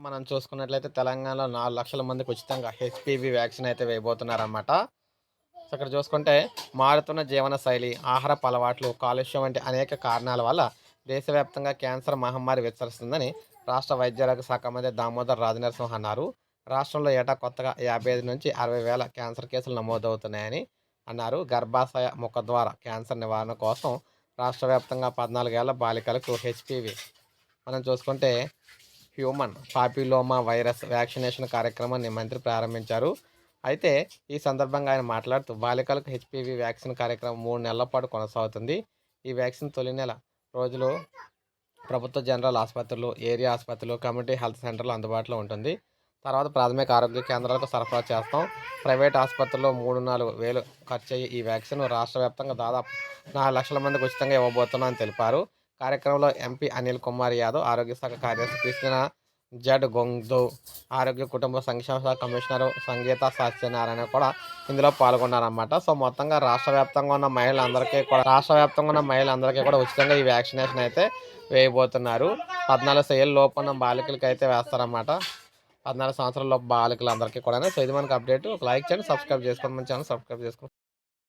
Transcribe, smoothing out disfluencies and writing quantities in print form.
మనం చూసుకున్నట్లయితే తెలంగాణలో 4,00,000 మందికి ఉచితంగా హెచ్‌పివి వ్యాక్సిన్ అయితే వేయబోతున్నారన్నమాట. సో, ఇక్కడ చూసుకుంటే మారుతున్న జీవన శైలి, ఆహారపు అలవాట్లు, కాలుష్యం వంటి అనేక కారణాల వల్ల దేశవ్యాప్తంగా క్యాన్సర్ మహమ్మారి విస్తరిస్తుందని రాష్ట్ర వైద్యారోగ్య శాఖ మంత్రి దామోదర్ రాజనరసింహ అన్నారు. రాష్ట్రంలో ఏటా కొత్తగా 55,000-60,000 క్యాన్సర్ కేసులు నమోదవుతున్నాయని అన్నారు. గర్భాశయ, ముఖద్వార క్యాన్సర్ నివారణ కోసం రాష్ట్ర వ్యాప్తంగా 14 ఏళ్ల బాలికలకు హెచ్‌పివి మనం చూసుకుంటే హ్యూమన్ పాపిలోమా వైరస్ వ్యాక్సినేషన్ కార్యక్రమాన్ని మంత్రి ప్రారంభించారు. అయితే ఈ సందర్భంగా ఆయన మాట్లాడుతూ బాలికలకు హెచ్‌పివి వ్యాక్సిన్ కార్యక్రమం 3 నెలల పాటు కొనసాగుతుంది. ఈ వ్యాక్సిన్ తొలి నెల రోజులు ప్రభుత్వ జనరల్ ఆసుపత్రులు, ఏరియా ఆసుపత్రులు, కమ్యూనిటీ హెల్త్ సెంటర్‌లో అందుబాటులో ఉంటుంది. తర్వాత ప్రాథమిక ఆరోగ్య కేంద్రాలకు సరఫరా చేస్తాం. ప్రైవేట్ ఆసుపత్రుల్లో 3, 4 వేలు ఖర్చయ్యే ఈ వ్యాక్సిన్ రాష్ట్ర వ్యాప్తంగా దాదాపు 4,00,000 మందికి ఉచితంగా ఇవ్వబోతున్నామని తెలిపారు. కార్యక్రమంలో ఎంపీ అనిల్ కుమార్ యాదవ్, ఆరోగ్య శాఖ కార్యదర్శి క్రిస్టినా జడ్ గొంగ్దో, ఆరోగ్య కుటుంబ సంక్షేమ శాఖ కమిషనర్ సంగీత సత్యనారాయణ కూడా ఇందులో పాల్గొన్నారన్నమాట. సో, మొత్తంగా రాష్ట్ర వ్యాప్తంగా ఉన్న మహిళలందరికీ కూడా ఉచితంగా ఈ వ్యాక్సినేషన్ అయితే వేయబోతున్నారు. 14 ఏళ్ల లోపు ఉన్న బాలికలకి అయితే వేస్తారన్నమాట. 14 సంవత్సరాల లోపు బాలికలందరికీ కూడాను. సో, ఇది మనకు అప్డేట్. ఒక లైక్ చేయండి, సబ్స్క్రైబ్ చేసుకోండి. మన ఛానల్ సబ్స్క్రైబ్ చేసుకోండి.